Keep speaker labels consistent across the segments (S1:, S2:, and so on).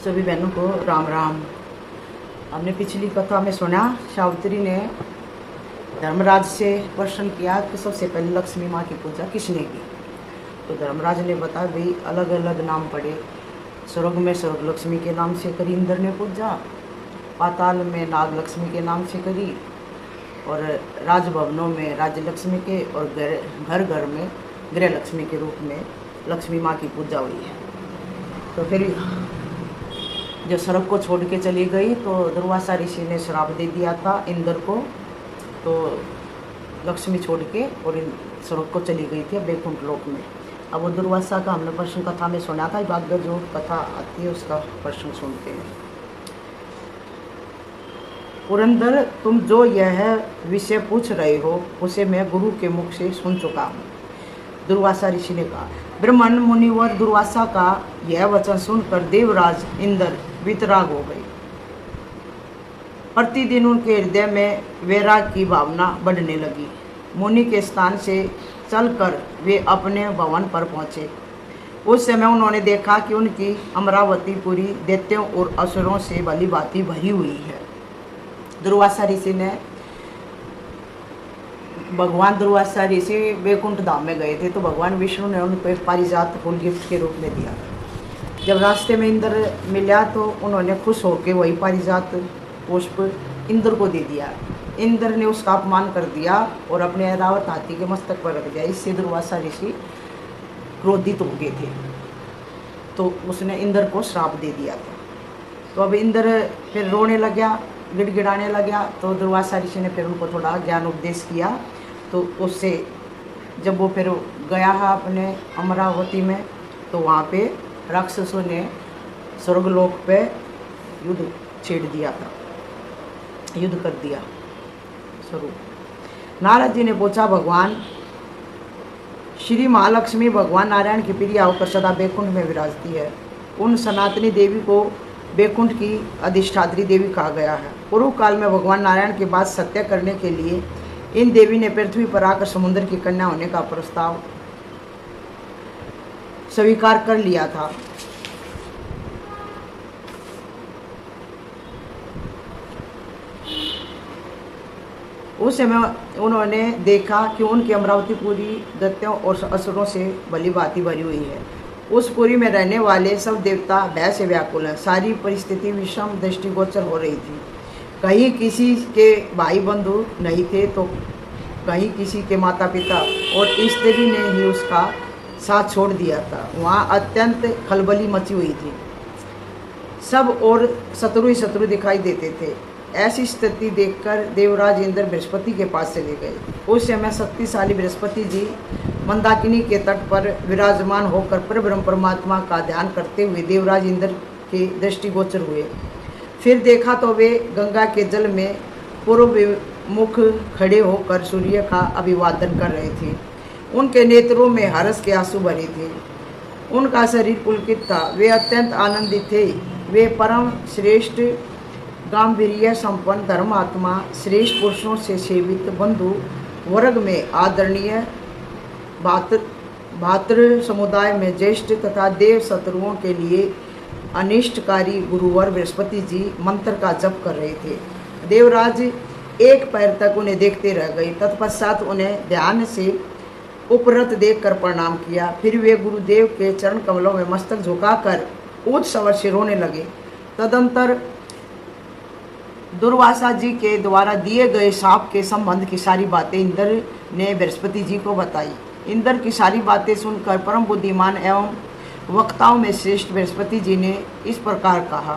S1: सभी बहनों को राम राम। हमने पिछली कथा में सुना सावित्री ने धर्मराज से प्रश्न किया कि सबसे पहले लक्ष्मी माँ की पूजा किसने की। तो धर्मराज ने बताया भाई अलग अलग नाम पड़े। स्वर्ग में स्वर्ग लक्ष्मी के नाम से करी इंद्र ने पूजा, पाताल में नाग लक्ष्मी के नाम से करी, और राजभवनों में राज्य लक्ष्मी के, और घर घर में गृह लक्ष्मी के रूप में लक्ष्मी माँ की पूजा हुई है। तो फिर जब स्वर्ग को छोड़ के चली गई तो दुर्वासा ऋषि ने श्राप दे दिया था इंद्र को, तो लक्ष्मी छोड़ के और स्वर्ग को चली गई थी बैकुंठ लोक में। अब वो दुर्वासा का हमने प्रश्न कथा में सुना था, भाग्य जो कथा आती है उसका प्रश्न सुनते हैं। पुरंदर, तुम जो यह विषय पूछ रहे हो उसे मैं गुरु के मुख से सुन चुका हूँ। दुर्वासा ऋषि ने कहा। ब्रह्मण मुनिवर दुर्वासा का यह वचन सुनकर देवराज इंद्र वितराग हो गए। प्रतिदिन उनके हृदय में वैराग की भावना बढ़ने लगी। मुनि के स्थान से चलकर वे अपने भवन पर पहुंचे। उस समय उन्होंने देखा कि उनकी अमरावती पूरी दैत्यों और असुरों से भली भांति भरी हुई है। दुर्वासा ऋषि ने भगवान दुर्वासा ऋषि वैकुंठ धाम में गए थे, तो भगवान विष्णु ने उनको एक पारिजात फूल गिफ्ट के रूप में दिया। जब रास्ते में इंद्र मिला तो उन्होंने खुश होकर वही पारिजात पुष्प इंद्र को दे दिया। इंद्र ने उसका अपमान कर दिया और अपने ऐरावत हाथी के मस्तक पर रख दिया। इससे दुर्वासा ऋषि क्रोधित हो गए थे, तो उसने इंद्र को श्राप दे दिया था। तो अब इंद्र फिर रोने लगा, गिड़गिड़ाने लगा। तो दुर्वासा ऋषि ने फिर उनको थोड़ा ज्ञान उपदेश किया। तो उससे जब वो फिर गया है अपने अमरावती में, तो वहाँ पे राक्षसों ने स्वर्गलोक पे युद्ध छेड़ दिया था, युद्ध कर दिया स्वरूप। नारद जी ने पूछा, भगवान श्री महालक्ष्मी भगवान नारायण की प्रिया होकर सदा बैकुंठ में विराजती है। उन सनातनी देवी को बैकुंठ की अधिष्ठात्री देवी कहा गया है। पूर्व काल में भगवान नारायण की बात सत्य करने के लिए इन देवी ने पृथ्वी पर आकर समुद्र की कन्या होने का प्रस्ताव स्वीकार कर लिया था। उस समय उन्होंने देखा कि उनकी अमरावती पूरी दैत्यों और असुरों से भली भांति भरी हुई है। उस पुरी में रहने वाले सब देवता भय से व्याकुल हैं। सारी परिस्थिति विषम दृष्टिगोचर हो रही थी। कहीं किसी के भाई बंधु नहीं थे, तो कहीं किसी के माता पिता और स्त्री ने ही उसका साथ छोड़ दिया था। वहाँ अत्यंत खलबली मची हुई थी। सब और शत्रु ही शत्रु दिखाई देते थे। ऐसी स्थिति देखकर देवराज इंद्र बृहस्पति के पास चले गए। उस समय शक्तिशाली बृहस्पति जी मंदाकिनी के तट पर विराजमान होकर परब्रह्म परमात्मा का ध्यान करते हुए देवराज इंद्र के दृष्टिगोचर हुए। फिर देखा तो वे गंगा के जल में पूर्व मुख खड़े होकर सूर्य का अभिवादन कर रहे थे। उनके नेत्रों में हर्ष के आंसू भरे थे। उनका शरीर पुलकित था। वे अत्यंत आनंदित थे। वे परम श्रेष्ठ गांभीर्य संपन्न धर्मात्मा, श्रेष्ठ पुरुषों से सेवित, बंधु वर्ग में आदरणीय, भातृ समुदाय में ज्येष्ठ तथा देव शत्रुओं के लिए अनिष्टकारी गुरुवर बृहस्पति जी मंत्र का जप कर रहे थे। देवराज एक पैर तक उन्हें देखते रह गए। तत्पश्चात उन्हें ध्यान से उपरत देखकर प्रणाम किया। फिर वे गुरुदेव के चरण कमलों में मस्तक झुकाकर उच्च स्वर से रोने लगे। तदंतर दुर्वासा जी के द्वारा दिए गए शाप के संबंध की सारी बातें इंद्र ने बृहस्पति जी को बताई। इंद्र की सारी बातें सुनकर परम बुद्धिमान एवं वक्ताओं में श्रेष्ठ बृहस्पति जी ने इस प्रकार कहा।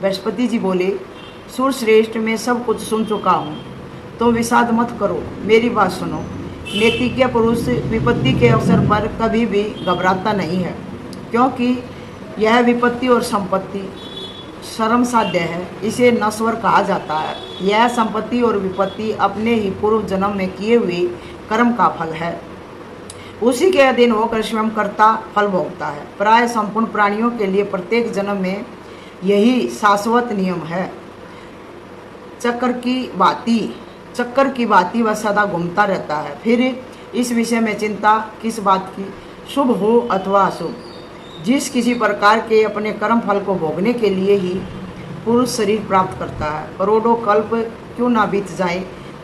S1: बृहस्पति जी बोले, सुरश्रेष्ठ, मैं सब कुछ सुन चुका हूँ, तुम विषाद मत करो, मेरी बात सुनो। नैतिज्ञ पुरुष विपत्ति के अवसर पर कभी भी घबराता नहीं है, क्योंकि यह विपत्ति और संपत्ति श्रम साध्य है। इसे नश्वर कहा जाता है। यह संपत्ति और विपत्ति अपने ही पूर्व जन्म में किए हुए कर्म का फल है। उसी के अधीन होकर स्वयं कर्ता फल भोगता है। प्राय संपूर्ण प्राणियों के लिए प्रत्येक जन्म में यही शाश्वत नियम है। चक्कर की भांति वह सदा घूमता रहता है। फिर इस विषय में चिंता किस बात की, शुभ हो अथवा अशुभ, जिस किसी प्रकार के अपने कर्म फल को भोगने के लिए ही पुरुष शरीर प्राप्त करता है। करोड़ों कल्प क्यों ना बीत जाए,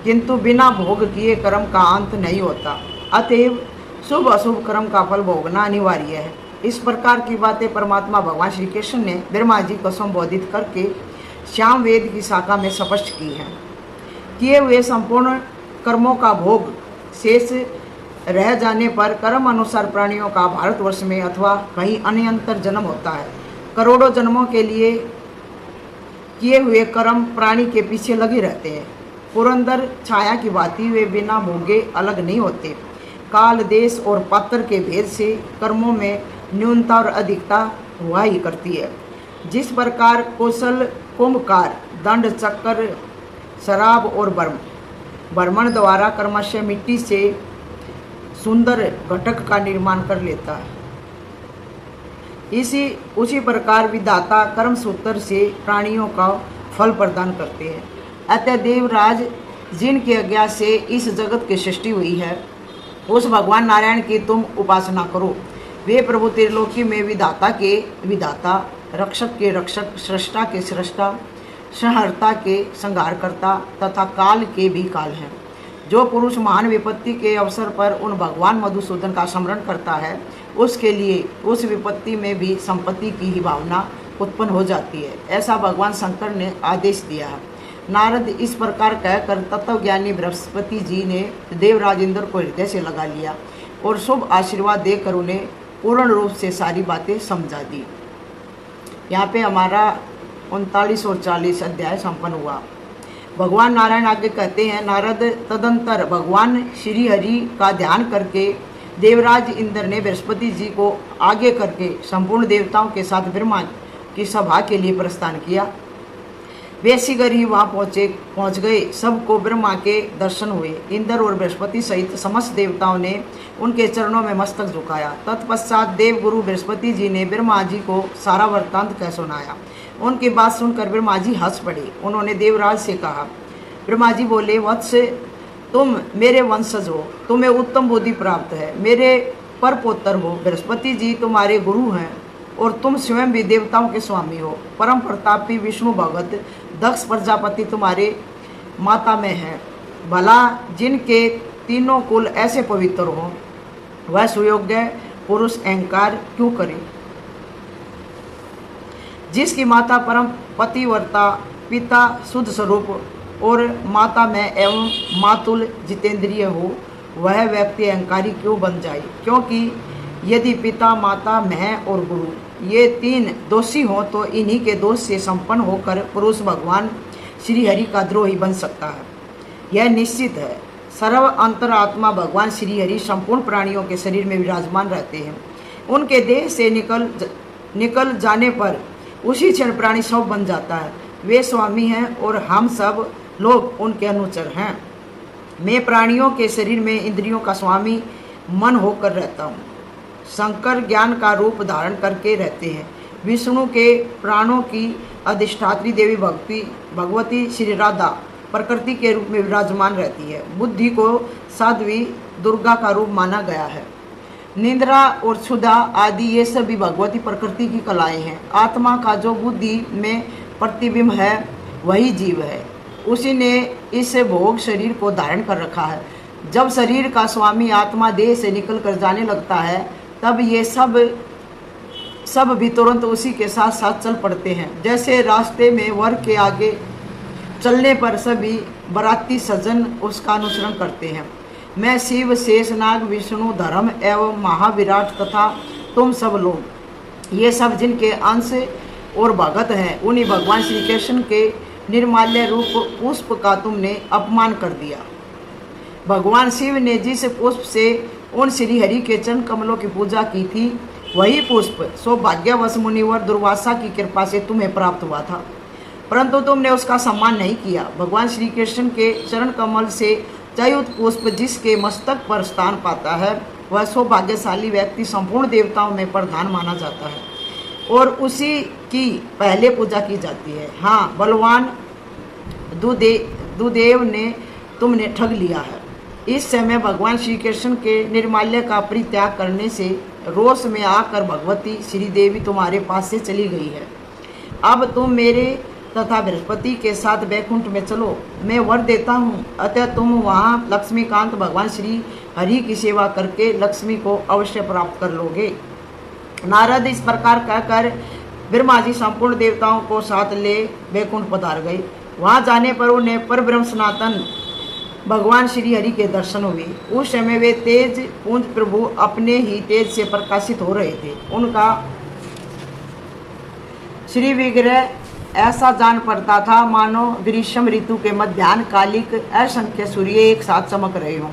S1: किंतु बिना भोग किए कर्म का अंत नहीं होता। अतएव शुभ अशुभ कर्म का फल भोगना अनिवार्य है। इस प्रकार की बातें परमात्मा भगवान श्री कृष्ण ने ब्रह्मा जी को संबोधित करके श्याम वेद की शाखा में स्पष्ट की है। किए हुए संपूर्ण कर्मों का भोग शेष रह जाने पर कर्म अनुसार प्राणियों का भारतवर्ष में अथवा कहीं अन्यंतर जन्म होता है। करोड़ों जन्मों के लिए किए हुए कर्म प्राणी के पीछे लगे रहते हैं। पुरंदर छाया की भांति वे बिना भोगे अलग नहीं होते। काल, देश और पात्र के भेद से कर्मों में न्यूनता और अधिकता हुआ ही करती है। जिस प्रकार कौशल, कुंभकार, दंड, चक्र, शराब और भ्रमण द्वारा क्रमशः मिट्टी से सुंदर घटक का निर्माण कर लेता है, उसी प्रकार विधाता कर्म सूत्र से प्राणियों का फल प्रदान करते हैं। अतः देवराज जिनकी आज्ञा से इस जगत की सृष्टि हुई है, उस भगवान नारायण की तुम उपासना करो। वे प्रभु त्रिलोकी में विधाता के विधाता, रक्षक के रक्षक, सृष्टा के सृष्टा, संहर्ता के संहारकर्ता तथा काल के भी काल हैं। जो पुरुष महान विपत्ति के अवसर पर उन भगवान मधुसूदन का स्मरण करता है, उसके लिए उस विपत्ति में भी संपत्ति की ही भावना उत्पन्न हो जाती है। ऐसा भगवान शंकर ने आदेश दिया है। नारद इस प्रकार कहकर तत्वज्ञानी बृहस्पति जी ने देवराज इंद्र को हृदय से लगा लिया और शुभ आशीर्वाद देकर उन्हें पूर्ण रूप से सारी बातें समझा दी। यहाँ पे हमारा 39 और 40 अध्याय संपन्न हुआ। भगवान नारायण आगे कहते हैं, नारद तदंतर भगवान श्री हरि का ध्यान करके देवराज इंद्र ने बृहस्पति जी को आगे करके संपूर्ण देवताओं के साथ ब्रह्मा की सभा के लिए प्रस्थान किया। वे शीघ्र ही वहाँ पहुँच गए। सबको ब्रह्मा के दर्शन हुए। इंद्र और बृहस्पति सहित समस्त देवताओं ने उनके चरणों में मस्तक झुकाया। तत्पश्चात देव गुरु बृहस्पति जी ने ब्रह्मा जी को सारा वृत्तांत कह सुनाया। उनकी बात सुनकर ब्रह्मा जी हंस पड़े। उन्होंने देवराज से कहा, ब्रह्मा जी बोले, वत्स, तुम मेरे वंशज हो, तुम्हें उत्तम बुद्धि प्राप्त है, मेरे परपोत्र हो। बृहस्पति जी तुम्हारे गुरु हैं और तुम स्वयं भी देवताओं के स्वामी हो। परम प्रतापी विष्णु भगत दक्ष प्रजापति तुम्हारे माता में है। भला जिनके तीनों कुल ऐसे पवित्र हो, वह सुयोग्य पुरुष अहंकार क्यों करे? जिसकी माता परम पतिव्रता, पिता शुद्ध स्वरूप और माता में एवं मातुल जितेंद्रिय हो, वह व्यक्ति अहंकारी क्यों बन जाए? क्योंकि यदि पिता, माता, मैं और गुरु ये तीन दोषी हों तो इन्हीं के दोष से संपन्न होकर पुरुष भगवान श्री हरि का द्रोही बन सकता है। यह निश्चित है। सर्व अंतरात्मा भगवान श्री हरि संपूर्ण प्राणियों के शरीर में विराजमान रहते हैं। उनके देह से निकल जाने पर उसी क्षण प्राणी सब बन जाता है। वे स्वामी हैं और हम सब लोग उनके अनुचर हैं। मैं प्राणियों के शरीर में इंद्रियों का स्वामी मन होकर रहता हूँ। शंकर ज्ञान का रूप धारण करके रहते हैं। विष्णु के प्राणों की अधिष्ठात्री देवी भगवती श्री राधा प्रकृति के रूप में विराजमान रहती है। बुद्धि को साध्वी दुर्गा का रूप माना गया है। निद्रा और क्षुधा आदि ये सभी भगवती प्रकृति की कलाएं हैं। आत्मा का जो बुद्धि में प्रतिबिंब है वही जीव है। उसी ने इस भोग शरीर को धारण कर रखा है। जब शरीर का स्वामी आत्मा देह से निकल कर जाने लगता है, तब ये सब भी तुरंत उसी के साथ साथ चल पड़ते हैं। जैसे रास्ते में वर के आगे चलने पर सभी बराती सज्जन उसका अनुसरण करते हैं। मैं शिव, शेषनाग, विष्णु, धर्म एवं महाविराट तथा तुम सब लोग, ये सब जिनके अंश और भगत हैं, उन्हीं भगवान श्री कृष्ण के निर्माल्य रूप पुष्प का तुमने अपमान कर दिया। भगवान शिव ने जिस पुष्प से उन श्री हरि के चरण कमलों की पूजा की थी, वही पुष्प सौभाग्यवश मुनिवर दुर्वासा की कृपा से तुम्हें प्राप्त हुआ था, परंतु तुमने उसका सम्मान नहीं किया। भगवान श्री कृष्ण के चरण कमल से चयुत पुष्प जिसके मस्तक पर स्थान पाता है, वह सौभाग्यशाली व्यक्ति संपूर्ण देवताओं में प्रधान माना जाता है और उसी की पहले पूजा की जाती है। हाँ, बलवान दुदेव ने तुमने ठग लिया है। इस समय भगवान श्री कृष्ण के निर्माल्य का परित्याग करने से रोष में आकर भगवती श्री देवी तुम्हारे पास से चली गई है। अब तुम मेरे तथा बृहस्पति के साथ बैकुंठ में चलो, मैं वर देता हूँ। अतः तुम वहाँ लक्ष्मीकांत भगवान श्री हरि की सेवा करके लक्ष्मी को अवश्य प्राप्त कर लोगे। नारद इस प्रकार कहकर ब्रह्मा जी संपूर्ण देवताओं को साथ ले बैकुंठ पधार गए। वहाँ जाने पर उन्हें परब्रह्म सनातन भगवान श्री हरि के दर्शन हुए। उस समय वे तेज पुंज प्रभु अपने ही तेज से प्रकाशित हो रहे थे। उनका श्री विग्रह ऐसा जान पड़ता था मानो ग्रीष्म ऋतु के मध्याह्न कालिक असंख्य सूर्य एक साथ चमक रहे हों।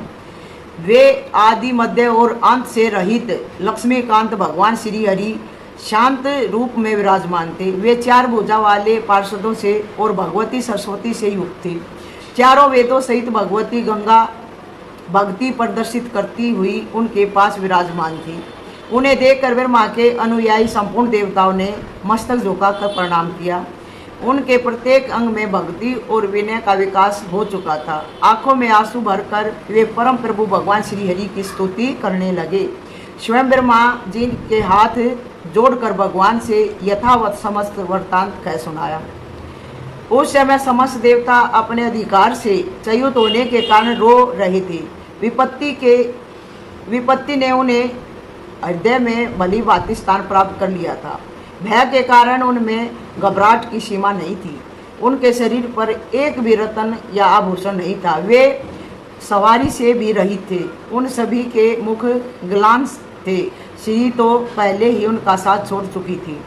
S1: वे आदि मध्य और अंत से रहित लक्ष्मीकांत भगवान श्री हरि शांत रूप में विराजमान थे। वे चार भुजा वाले पार्षदों से और भगवती सरस्वती से युक्त थे। चारों वेदों सहित भगवती गंगा भक्ति प्रदर्शित करती हुई उनके पास विराजमान थी। उन्हें देखकर ब्रह्मा के अनुयायी संपूर्ण देवताओं ने मस्तक झुकाकर प्रणाम किया। उनके प्रत्येक अंग में भक्ति और विनय का विकास हो चुका था। आंखों में आंसू भरकर वे परम प्रभु भगवान श्री हरि की स्तुति करने लगे। स्वयं ब्रह्मा जी के हाथ जोड़कर भगवान से यथावत समस्त वृत्तांत कह सुनाया। उस समय समस्त देवता अपने अधिकार से च्युत होने के कारण रो रहे थे। विपत्ति ने उन्हें हृदय में भली भांति स्थान प्राप्त कर लिया था। भय के कारण उनमें घबराहट की सीमा नहीं थी। उनके शरीर पर एक भी रत्न या आभूषण नहीं था। वे सवारी से भी रहित थे। उन सभी के मुख ग्लान थे। श्री तो पहले ही उनका साथ छोड़ चुकी थी।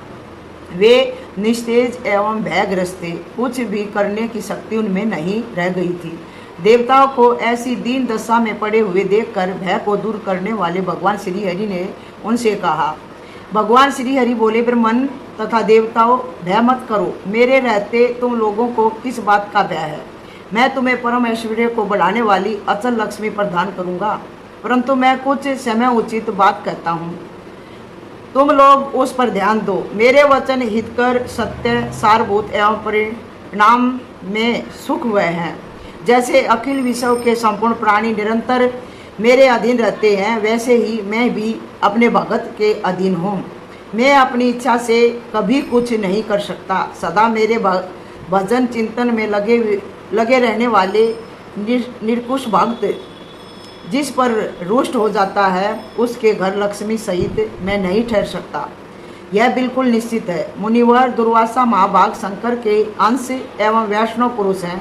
S1: वे निस्तेज एवं भयग्रस्त थे। कुछ भी करने की शक्ति उनमें नहीं रह गई थी। देवताओं को ऐसी दीन दशा में पड़े हुए देखकर भय को दूर करने वाले भगवान श्री हरि ने उनसे कहा। भगवान श्री हरि बोले, ब्रह्मन तथा देवताओं, भय मत करो। मेरे रहते तुम लोगों को किस बात का भय है? मैं तुम्हें परम ऐश्वर्य को बढ़ाने वाली अचल लक्ष्मी प्रदान करूंगा। परंतु मैं कुछ समय उचित बात कहता हूँ, तुम लोग उस पर ध्यान दो। मेरे वचन हितकर सत्य सारभूत एवं परिणाम में सुख वह हैं। जैसे अखिल विश्व के संपूर्ण प्राणी निरंतर मेरे अधीन रहते हैं, वैसे ही मैं भी अपने भगत के अधीन हूँ। मैं अपनी इच्छा से कभी कुछ नहीं कर सकता। सदा मेरे भजन चिंतन में लगे रहने वाले निरकुश भक्त जिस पर रुष्ट हो जाता है, उसके घर लक्ष्मी सहित मैं नहीं ठहर सकता। यह बिल्कुल निश्चित है। मुनिवर दुर्वासा महाभाग शंकर के अंश एवं वैष्णव पुरुष हैं।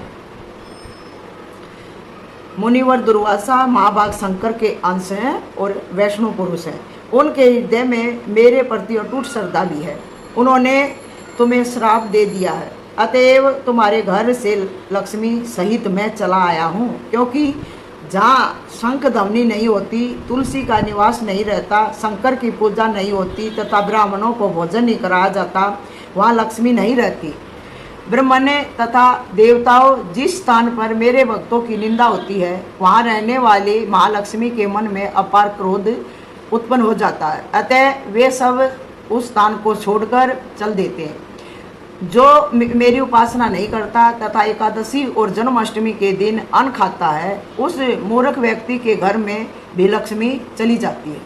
S1: मुनिवर दुर्वासा महाभाग शंकर के अंश हैं और वैष्णव पुरुष हैं। उनके हृदय में मेरे प्रति अटूट श्रद्धा भी है। उन्होंने तुम्हें श्राप दे दिया है, अतएव तुम्हारे घर से लक्ष्मी सहित मैं चला आया हूँ। क्योंकि जहाँ शंख ध्वनि नहीं होती, तुलसी का निवास नहीं रहता, शंकर की पूजा नहीं होती तथा ब्राह्मणों को भोजन नहीं कराया जाता, वहाँ लक्ष्मी नहीं रहती। ब्रह्मण्य तथा देवताओं, जिस स्थान पर मेरे भक्तों की निंदा होती है, वहाँ रहने वाले महालक्ष्मी के मन में अपार क्रोध उत्पन्न हो जाता है। अतः वे सब उस स्थान को छोड़कर चल देते हैं। जो मेरी उपासना नहीं करता तथा एकादशी और जन्माष्टमी के दिन अन्न खाता है, उस मूर्ख व्यक्ति के घर में भी लक्ष्मी चली जाती है।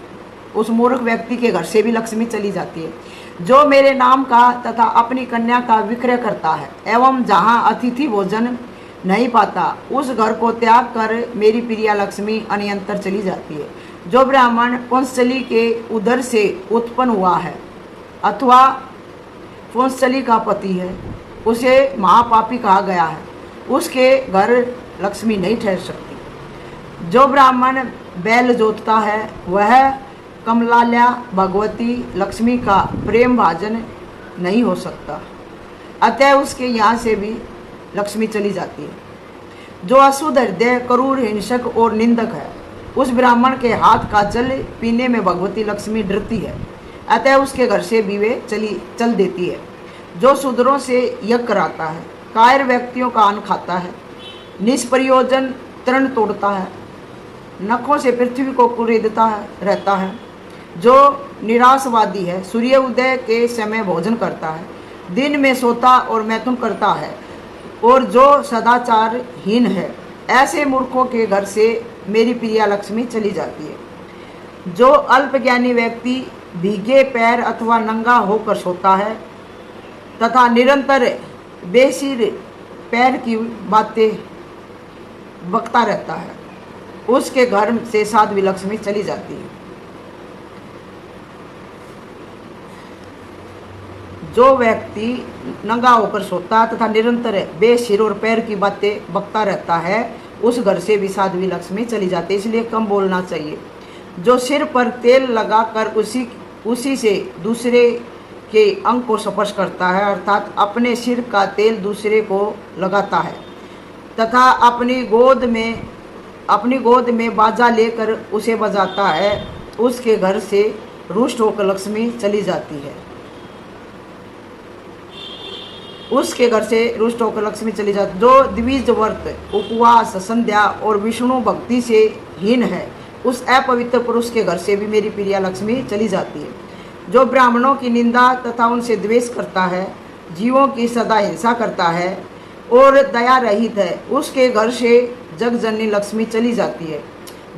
S1: उस मूर्ख व्यक्ति के घर से भी लक्ष्मी चली जाती है। जो मेरे नाम का तथा अपनी कन्या का विक्रय करता है एवं जहाँ अतिथि भोजन नहीं पाता, उस घर को त्याग कर मेरी प्रिया लक्ष्मी अनियंतर चली जाती है। जो ब्राह्मण पुंसली के उदर से उत्पन्न हुआ है अथवा पुंसली का पति है, उसे महापापी कहा गया है। उसके घर लक्ष्मी नहीं ठहर सकती। जो ब्राह्मण बैल जोतता है, वह कमलाल्या भगवती लक्ष्मी का प्रेम भाजन नहीं हो सकता। अतः उसके यहाँ से भी लक्ष्मी चली जाती है। जो अशुद्ध हृदय, क्रूर, हिंसक और निंदक है, उस ब्राह्मण के हाथ का जल पीने में भगवती लक्ष्मी डरती है। अतः उसके घर से भी वे चल देती है। जो शूद्रों से यज्ञ कराता है, कायर व्यक्तियों का अन्न खाता है, निष्प्रयोजन तृण तोड़ता है, नखों से पृथ्वी को कुरेदता रहता है, जो निराशवादी है, सूर्य उदय के समय भोजन करता है, दिन में सोता और मैथुन करता है, और जो सदाचारहीन है, ऐसे मूर्खों के घर से मेरी प्रिया लक्ष्मी चली जाती है। जो अल्पज्ञानी व्यक्ति भीगे पैर अथवा नंगा होकर सोता है तथा निरंतर बेसिर पैर की बातें बकता रहता है, उसके घर से साध्वी लक्ष्मी चली जाती है। जो व्यक्ति नंगा होकर सोता तथा निरंतर बेसिर और पैर की बातें बकता रहता है, उस घर से भी साध्वी लक्ष्मी चली जाती है। इसलिए कम बोलना चाहिए। जो सिर पर तेल लगाकर उसी से दूसरे के अंग को स्पर्श करता है, अर्थात अपने सिर का तेल दूसरे को लगाता है तथा अपनी गोद में बाजा लेकर उसे बजाता है, उसके घर से रुष्ट होकर लक्ष्मी चली जाती है। उसके घर से रुष्ट होकर लक्ष्मी चली जाती। जो द्विज व्रत, उपवास, संध्या और विष्णु भक्ति से हीन है, उस अपवित्र पुरुष के घर से भी मेरी प्रिया लक्ष्मी चली जाती है। जो ब्राह्मणों की निंदा तथा उनसे द्वेष करता है, जीवों की सदा हिंसा करता है और दया रहित है, उसके घर से जगजननी लक्ष्मी चली जाती है।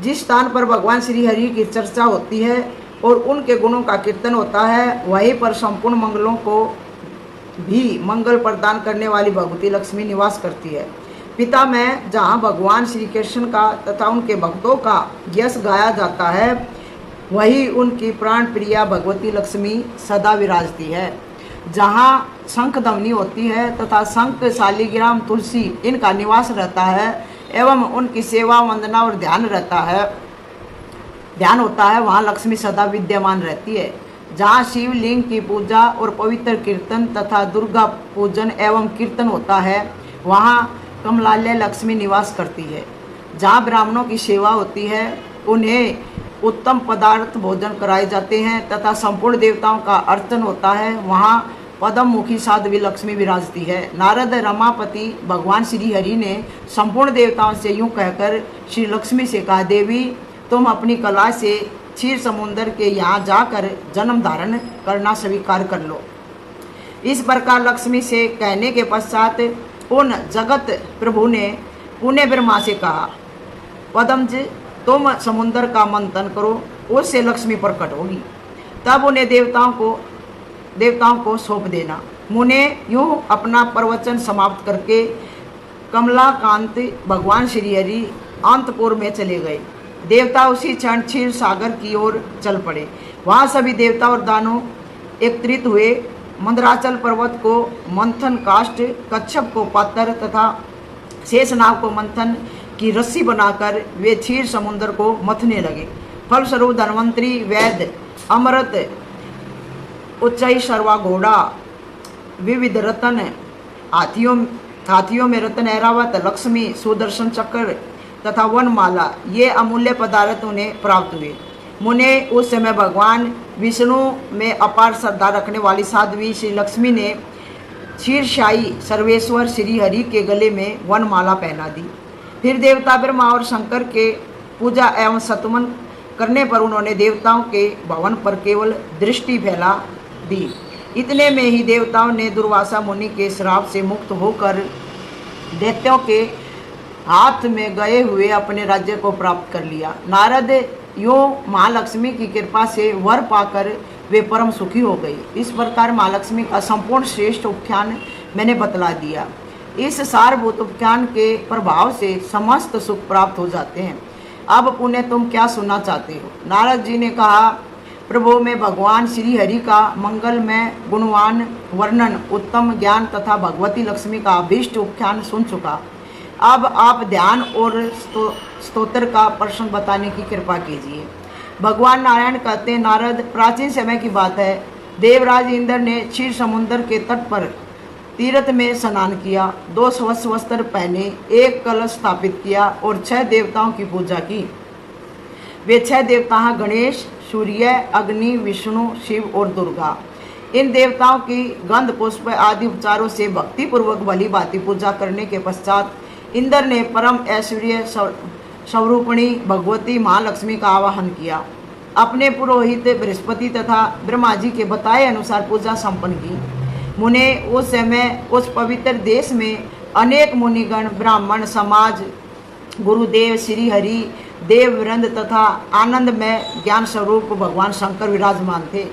S1: जिस स्थान पर भगवान श्री हरि की चर्चा होती है और उनके गुणों का कीर्तन होता है, वहीं पर संपूर्ण मंगलों को भी मंगल प्रदान करने वाली भगवती लक्ष्मी निवास करती है। पिता में जहाँ भगवान श्री कृष्ण का तथा उनके भक्तों का यश गाया जाता है, वही उनकी प्राण प्रिया भगवती लक्ष्मी सदा विराजती है। जहाँ शंख ध्वनि होती है तथा शंख, शालिग्राम, तुलसी इनका निवास रहता है एवं उनकी सेवा, वंदना और ध्यान होता है, वहाँ लक्ष्मी सदा विद्यमान रहती है। जहाँ शिवलिंग की पूजा और पवित्र कीर्तन तथा दुर्गा पूजन एवं कीर्तन होता है, वहाँ कमलालय लक्ष्मी निवास करती है। जहाँ ब्राह्मणों की सेवा होती है, उन्हें उत्तम पदार्थ भोजन कराए जाते हैं तथा संपूर्ण देवताओं का अर्चन होता है, वहाँ पद्म मुखी साध्वी लक्ष्मी विराजती है। नारद रमापति भगवान श्री हरि ने संपूर्ण देवताओं से यूँ कहकर श्री लक्ष्मी से कहा, देवी तुम अपनी कला से क्षीर समुद्र के यहाँ जाकर जन्म धारण करना स्वीकार कर लो। इस प्रकार लक्ष्मी से कहने के पश्चात उन जगत प्रभु ने पुण्य ब्रह्मा से कहा, पद्मज तुम समुद्र का मंथन करो, उससे लक्ष्मी प्रकट होगी, तब उन्हें देवताओं को सौंप देना। मुने यूँ अपना प्रवचन समाप्त करके कमलाकांत भगवान श्री हरि अंतपुर में चले गए। देवता उसी क्षण क्षीर सागर की ओर चल पड़े। वहाँ सभी देवता और दानव एकत्रित हुए। मंदराचल पर्वत को मंथन काष्ठ, कच्छप को पातर तथा शेषनाग को मंथन की रस्सी बनाकर वे क्षीर समुद्र को मथने लगे। फलस्वरूप धन्वंतरी, वैद्य, अमृत, उच्चई सर्वा घोड़ा, विविध रतन, हाथियों में रतन, ऐरावत, लक्ष्मी, सुदर्शन चक्र तथा वनमाला, ये अमूल्य पदार्थ उन्हें प्राप्त हुए। मुने उस समय भगवान विष्णु में अपार श्रद्धा रखने वाली साध्वी श्री लक्ष्मी ने क्षीरशायी सर्वेश्वर श्री हरि के गले में वनमाला पहना दी। फिर देवता ब्रह्मा और शंकर के पूजा एवं सतमन करने पर उन्होंने देवताओं के भवन पर केवल दृष्टि फैला दी। इतने में ही देवताओं ने दुर्वासा मुनि के श्राप से मुक्त होकर दैत्यों के हाथ में गए हुए अपने राज्य को प्राप्त कर लिया। नारद यूँ महालक्ष्मी की कृपा से वर पाकर वे परम सुखी हो गए। इस प्रकार महालक्ष्मी का संपूर्ण श्रेष्ठ उपाख्यान मैंने बतला दिया। इस सारभूत उपाख्यान के प्रभाव से समस्त सुख प्राप्त हो जाते हैं। अब पुण्य तुम क्या सुनना चाहते हो? नारद जी ने कहा, प्रभु मैं भगवान श्री हरि का मंगलमय गुणवान वर्णन, उत्तम ज्ञान तथा भगवती लक्ष्मी का अभीष्ट उपाख्यान सुन चुका। अब आप ध्यान और स्तोत्र का प्रसंग बताने की कृपा कीजिए। भगवान नारायण कहते हैं, नारद, प्राचीन समय की बात है, देवराज इंद्र ने क्षीर समुद्र के तट पर तीर्थ में स्नान किया, 2 स्वच्छ वस्त्र पहने, एक कलश स्थापित किया और 6 देवताओं की पूजा की। वे 6 देवता हैं गणेश, सूर्य, अग्नि, विष्णु, शिव और दुर्गा। इन देवताओं की गंध, पुष्प आदि उपचारों से भक्तिपूर्वक भली भांति पूजा करने के पश्चात इंद्र ने परम ऐश्वर्य स्वरूपिणी भगवती महालक्ष्मी का आवाहन किया। अपने पुरोहित बृहस्पति तथा ब्रह्मा जी के बताए अनुसार पूजा संपन्न की। मुने उस समय उस पवित्र देश में अनेक मुनिगण, ब्राह्मण समाज, गुरुदेव श्री हरि देव वृंद तथा आनंद में ज्ञान स्वरूप भगवान शंकर विराजमान थे।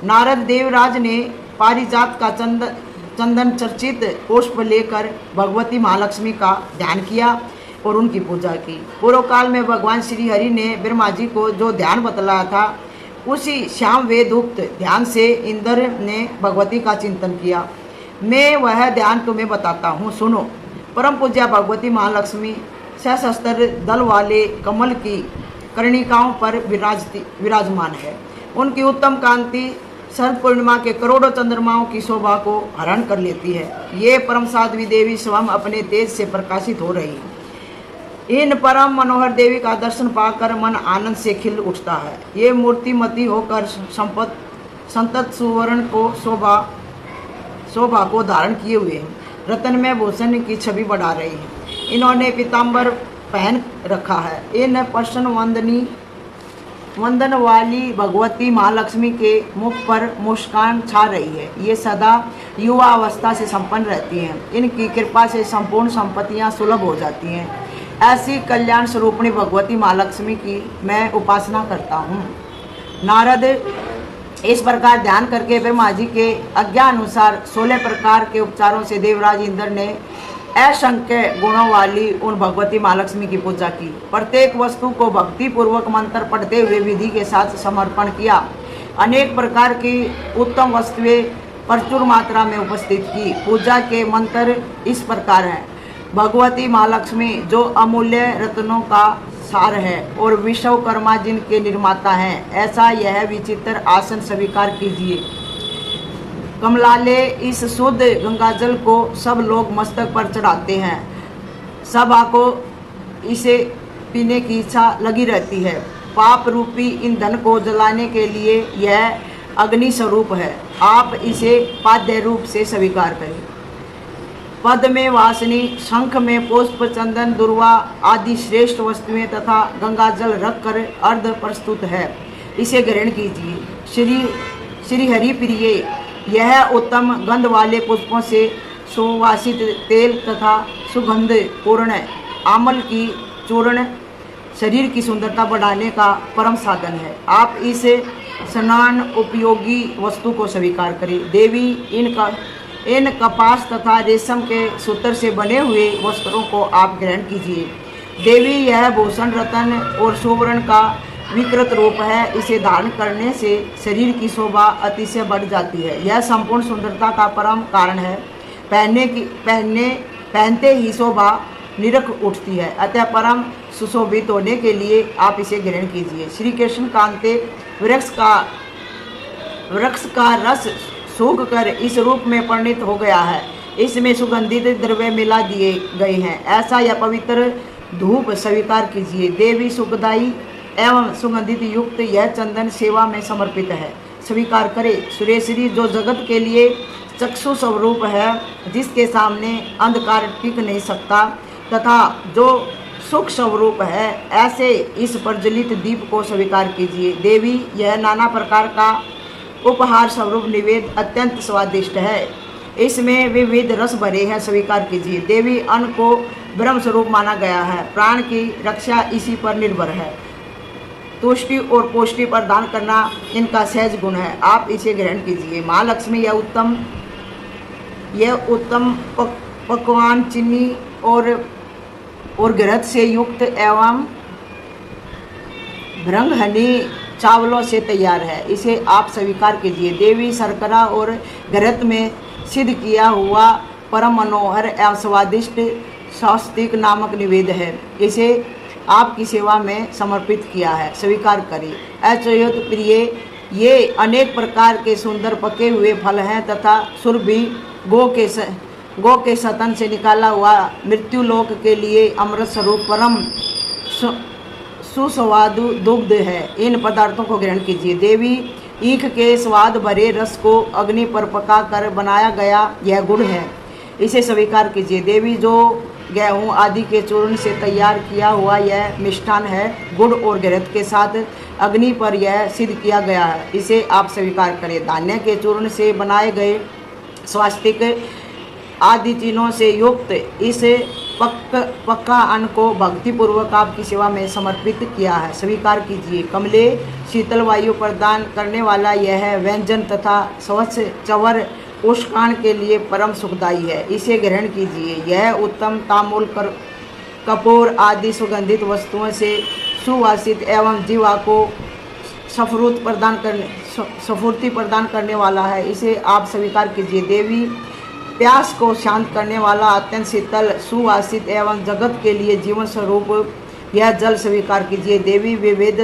S1: नारद देवराज ने पारिजात का चंदन चर्चित पुष्प लेकर भगवती महालक्ष्मी का ध्यान किया और उनकी पूजा की। पूर्व काल में भगवान श्री हरि ने ब्रह्मा जी को जो ध्यान बतलाया था, उसी श्याम वेदोक्त ध्यान से इंद्र ने भगवती का चिंतन किया। मैं वह ध्यान तुम्हें बताता हूँ, सुनो। परम पूज्या भगवती महालक्ष्मी सशस्त्र दल वाले कमल की कर्णिकाओं पर विराजमान है। उनकी उत्तम कांति शरद पूर्णिमा के करोड़ों चंद्रमाओं की शोभा को हरण कर लेती है। ये परम साध्वी देवी स्वयं अपने तेज से प्रकाशित हो रही है। इन परम मनोहर देवी का दर्शन पाकर मन आनंद से खिल उठता है। ये मूर्तिमती होकर संतत सुवर्ण को शोभा को धारण किए हुए हैं। रतन में भूषण की छवि बढ़ा रही है। इन्होंने पीताम्बर पहन रखा है। इन प्रसन्न वंदन वाली भगवती महालक्ष्मी के मुख पर मुस्कान छा रही है। ये सदा युवा अवस्था से संपन्न रहती हैं। इनकी कृपा से संपूर्ण संपत्तियां सुलभ हो जाती हैं। ऐसी कल्याण स्वरूपिणी भगवती महालक्ष्मी की मैं उपासना करता हूँ। नारद इस प्रकार ध्यान करके ब्रह्मा जी के आज्ञा अनुसार 16 प्रकार के उपचारों से देवराज इंद्र ने असंख्य गुणों वाली उन भगवती महालक्ष्मी की पूजा की। प्रत्येक वस्तु को भक्ति पूर्वक मंत्र पढ़ते हुए विधि के साथ समर्पण किया। अनेक प्रकार की उत्तम वस्तुएं प्रचुर मात्रा में उपस्थित की। पूजा के मंत्र इस प्रकार हैं। भगवती महालक्ष्मी जो अमूल्य रत्नों का सार है और विश्वकर्मा जिनके निर्माता हैं, ऐसा यह विचित्र आसन स्वीकार कीजिए। कमलाले इस शुद्ध गंगाजल को सब लोग मस्तक पर चढ़ाते हैं। सभा को इसे पीने की इच्छा लगी रहती है। पाप रूपी ईंधन को जलाने के लिए यह अग्नि स्वरूप है। आप इसे पाद्य रूप से स्वीकार करें। पद में वासनी, शंख में पुष्प, चंदन, दुर्वा आदि श्रेष्ठ वस्तुएं तथा गंगाजल रखकर अर्ध प्रस्तुत है। इसे ग्रहण कीजिए। श्री हरि प्रिय, यह उत्तम गंध वाले पुष्पों से सुवासित तेल तथा सुगंध पूर्ण आमल की चूर्ण शरीर की सुंदरता बढ़ाने का परम साधन है। आप इस स्नान उपयोगी वस्तु को स्वीकार करें। देवी इन कपास तथा रेशम के सूत्र से बने हुए वस्त्रों को आप ग्रहण कीजिए। देवी, यह भूषण रतन और सुवर्ण का विकृत रूप है। इसे धारण करने से शरीर की शोभा अतिशय बढ़ जाती है। यह संपूर्ण सुंदरता का परम कारण है। पहनते ही शोभा निरख उठती है। अतः परम सुशोभित होने के लिए आप इसे ग्रहण कीजिए। श्री कृष्ण कांते वृक्ष का रस सूख कर इस रूप में परिणित हो गया है। इसमें सुगंधित द्रव्य मिला दिए गए हैं। ऐसा यह पवित्र धूप स्वीकार कीजिए। देवी सुखदायी एवं सुगंधित युक्त यह चंदन सेवा में समर्पित है। स्वीकार करे। सुरेश्वरी, जो जगत के लिए चक्षु स्वरूप है, जिसके सामने अंधकार टिक नहीं सकता तथा जो सुख स्वरूप है, ऐसे इस प्रज्वलित दीप को स्वीकार कीजिए। देवी, यह नाना प्रकार का उपहार स्वरूप निवेद अत्यंत स्वादिष्ट है। इसमें विविध रस भरे हैं। स्वीकार कीजिए। देवी, अन्न को ब्रह्म स्वरूप माना गया है। प्राण की रक्षा इसी पर निर्भर है। तुष्टि और पुष्टि प्रदान करना इनका सहज गुण है। आप इसे ग्रहण कीजिए। महालक्ष्मी, यह उत्तम पकवान चीनी और घृत से युक्त एवं भृंग हनी चावलों से तैयार है। इसे आप स्वीकार कीजिए। देवी, शर्करा और घृत में सिद्ध किया हुआ परम मनोहर एवं स्वादिष्ट स्वास्तिक नामक निवेद है। इसे आपकी सेवा में समर्पित किया है। स्वीकार करिए। अच्युत प्रिय, ये अनेक प्रकार के सुंदर पके हुए फल हैं तथा सुरभि गो के सतन से निकाला हुआ मृत्युलोक के लिए अमृत स्वरूप परम सुस्वादु दुग्ध है। इन पदार्थों को ग्रहण कीजिए। देवी, ईख के स्वाद भरे रस को अग्नि पर पकाकर बनाया गया यह गुड़ है। इसे स्वीकार कीजिए। देवी, जो गेहूँ आदि के चूर्ण से तैयार किया हुआ यह मिष्ठान है। गुड़ और घृत के साथ अग्नि पर यह सिद्ध किया गया है। इसे आप स्वीकार करें। धान्य के चूर्ण से बनाए गए स्वास्तिक आदि चिन्हों से युक्त इस पक्का अन्न को भक्तिपूर्वक आपकी सेवा में समर्पित किया है, स्वीकार कीजिए। कमले शीतल वायु प्रदान करने वाला यह व्यंजन तथा स्वच्छ चवर उष्काण के लिए परम सुखदायी है, इसे ग्रहण कीजिए। यह उत्तम तांबूल कपूर आदि सुगंधित वस्तुओं से सुवासित एवं जीवा को स्फूर्ति प्रदान करने वाला है, इसे आप स्वीकार कीजिए। देवी प्यास को शांत करने वाला अत्यंत शीतल सुवासित एवं जगत के लिए जीवन स्वरूप यह जल स्वीकार कीजिए। देवी विविध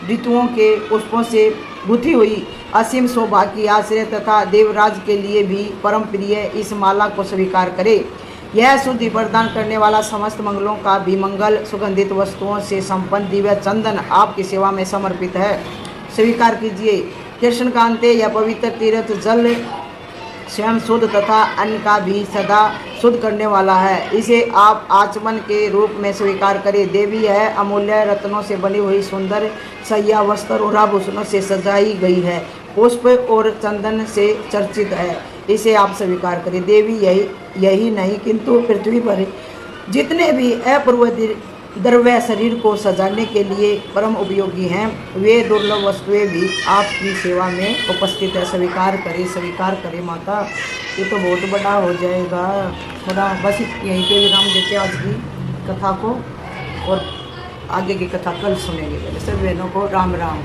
S1: ऋतुओं के पुष्पों से गुथी हुई असीम शोभा की आश्रय तथा देवराज के लिए भी परम प्रिय इस माला को स्वीकार करे। यह शुद्धि प्रदान करने वाला समस्त मंगलों का भी मंगल सुगंधित वस्तुओं से संपन्न दिव्य चंदन आपकी सेवा में समर्पित है, स्वीकार कीजिए। कृष्ण कांते यह पवित्र तीर्थ जल स्वयं शुद्ध तथा अन्न का भी सदा शुद्ध करने वाला है, इसे आप आचमन के रूप में स्वीकार करें। देवी यह अमूल्य रत्नों से बनी हुई सुंदर सैया वस्त्र और आभूषणों से सजाई गई है, पुष्प और चंदन से चर्चित है, इसे आप स्वीकार करें। देवी यही नहीं किंतु पृथ्वी पर जितने भी अपूर्व द्रव्य शरीर को सजाने के लिए परम उपयोगी हैं, वे दुर्लभ वस्तुएं भी आपकी सेवा में उपस्थित है, स्वीकार करें माता। ये तो बहुत बड़ा हो जाएगा, बड़ा। बस यहीं पे विराम देते आज की कथा को, और आगे की कथा कल सुनेंगे। पहले सब बहनों को राम राम।